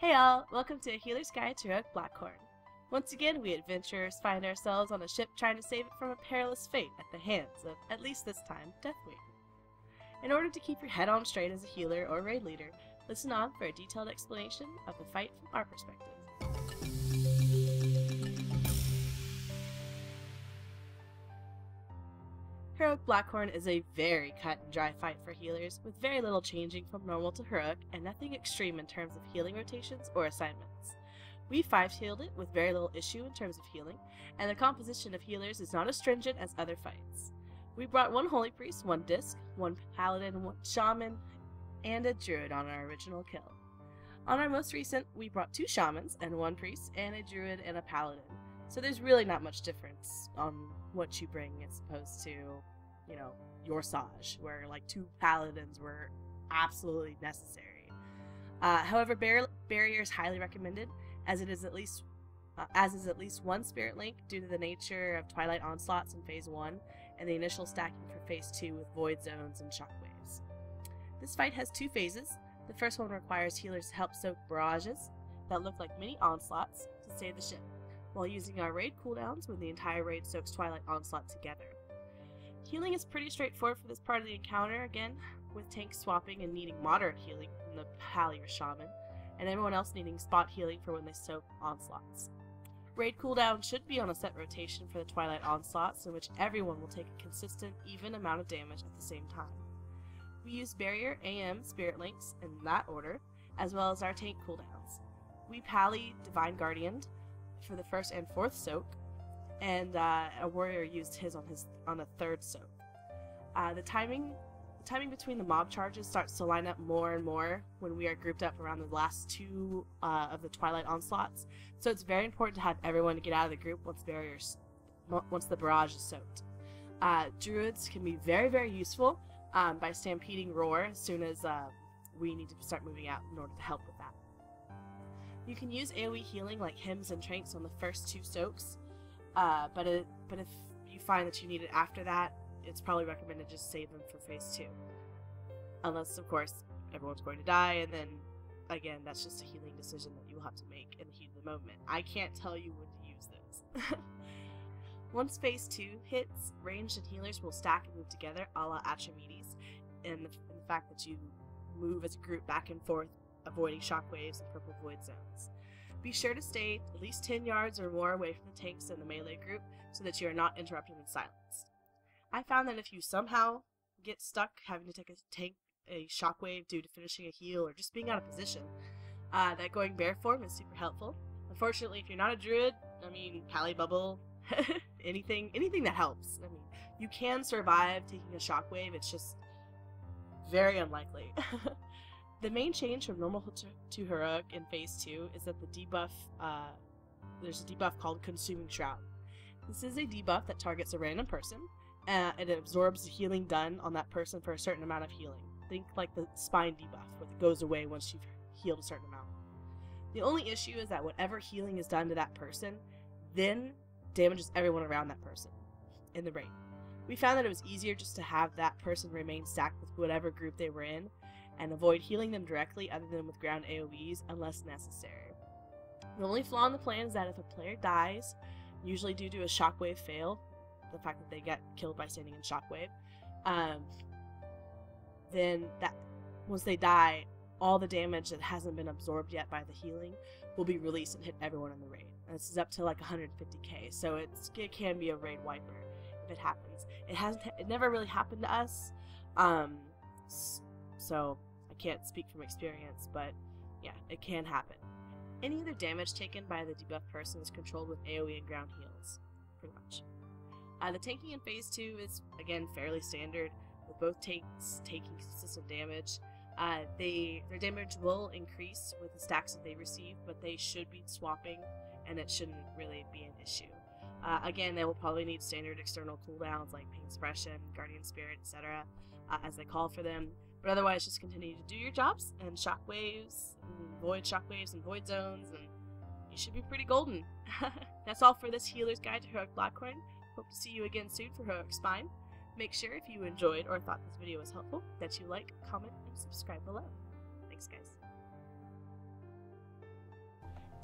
Hey all, welcome to A Healer's Guide to Heroic Blackhorn. Once again, we adventurers find ourselves on a ship trying to save it from a perilous fate at the hands of, at least this time, Deathwing. In order to keep your head on straight as a healer or raid leader, listen on for a detailed explanation of the fight from our perspective. Heroic Blackhorn is a very cut and dry fight for healers, with very little changing from normal to heroic and nothing extreme in terms of healing rotations or assignments. We 5-healed it with very little issue in terms of healing, and the composition of healers is not as stringent as other fights. We brought one Holy Priest, one Disc, one Paladin, one Shaman, and a Druid on our original kill. On our most recent, we brought 2 Shamans and 1 Priest, and a Druid and a Paladin. So there's really not much difference on what you bring as opposed to, you know, your Saj, where like 2 Paladins were absolutely necessary. However, Barrier is highly recommended, as it is at least one Spirit Link due to the nature of Twilight Onslaughts in Phase 1 and the initial stacking for Phase 2 with Void Zones and Shockwaves. This fight has 2 phases. The first one requires healers to help soak barrages that look like mini onslaughts to save the ship, while using our raid cooldowns when the entire raid soaks Twilight Onslaught together. Healing is pretty straightforward for this part of the encounter, again, with tanks swapping and needing moderate healing from the Pally or Shaman, and everyone else needing spot healing for when they soak Onslaughts. Raid cooldown should be on a set rotation for the Twilight Onslaughts, in which everyone will take a consistent, even amount of damage at the same time. We use Barrier, AM, Spirit Links in that order, as well as our tank cooldowns. We Pally Divine Guardianed for the first and 4th soak, and a warrior used his on a 3rd soak. The timing between the mob charges starts to line up more and more when we are grouped up around the last 2 of the Twilight Onslaughts, so it's very important to have everyone get out of the group once the barrage is soaked. Druids can be very, very useful by stampeding Roar as soon as we need to start moving out in order to help with that. You can use AoE healing like hymns and tranks on the first 2 soaks, but if you find that you need it after that, it's probably recommended just save them for Phase 2. Unless, of course, everyone's going to die, and then, again, that's just a healing decision that you'll have to make in the heat of the moment. I can't tell you when to use this. Once Phase 2 hits, ranged and healers will stack and move together a la Atramedes, and the fact that you move as a group back and forth, avoiding shockwaves and purple void zones. Be sure to stay at least 10 yards or more away from the tanks in the melee group so that you are not interrupted and silenced. I found that if you somehow get stuck having to take a shockwave due to finishing a heal or just being out of position, that going bear form is super helpful. Unfortunately, if you're not a druid, I mean, Pally Bubble, anything that helps. I mean, you can survive taking a shockwave, it's just very unlikely. The main change from normal to heroic in Phase 2 is that the debuff, there's a debuff called Consuming Shroud. This is a debuff that targets a random person, and it absorbs the healing done on that person for a certain amount of healing. Think like the spine debuff, where it goes away once you've healed a certain amount. The only issue is that whatever healing is done to that person then damages everyone around that person in the raid. We found that it was easier just to have that person remain stacked with whatever group they were in, and avoid healing them directly other than with ground AoEs unless necessary. The only flaw in the plan is that if a player dies, usually due to a shockwave fail, the fact that they get killed by standing in shockwave, then that once they die, all the damage that hasn't been absorbed yet by the healing will be released and hit everyone in the raid. And this is up to like 150k, so it can be a raid wiper if it happens. It never really happened to us, so I can't speak from experience, but yeah, it can happen. Any other damage taken by the debuff person is controlled with AoE and ground heals, pretty much. The tanking in Phase 2 is, again, fairly standard, with both tanks taking consistent damage. Their damage will increase with the stacks that they receive, but they should be swapping, and it shouldn't really be an issue. Again, they will probably need standard external cooldowns like Pain Suppression, Guardian Spirit, etc., as they call for them. But otherwise, just continue to do your jobs, and shockwaves, and shockwaves and void zones, and you should be pretty golden. That's all for this Healer's Guide to Heroic Blackhorn. Hope to see you again soon for Heroic Spine. Make sure if you enjoyed or thought this video was helpful that you like, comment, and subscribe below. Thanks, guys.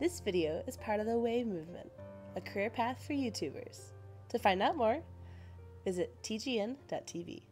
This video is part of the Wave movement, a career path for YouTubers. To find out more, visit tgn.tv.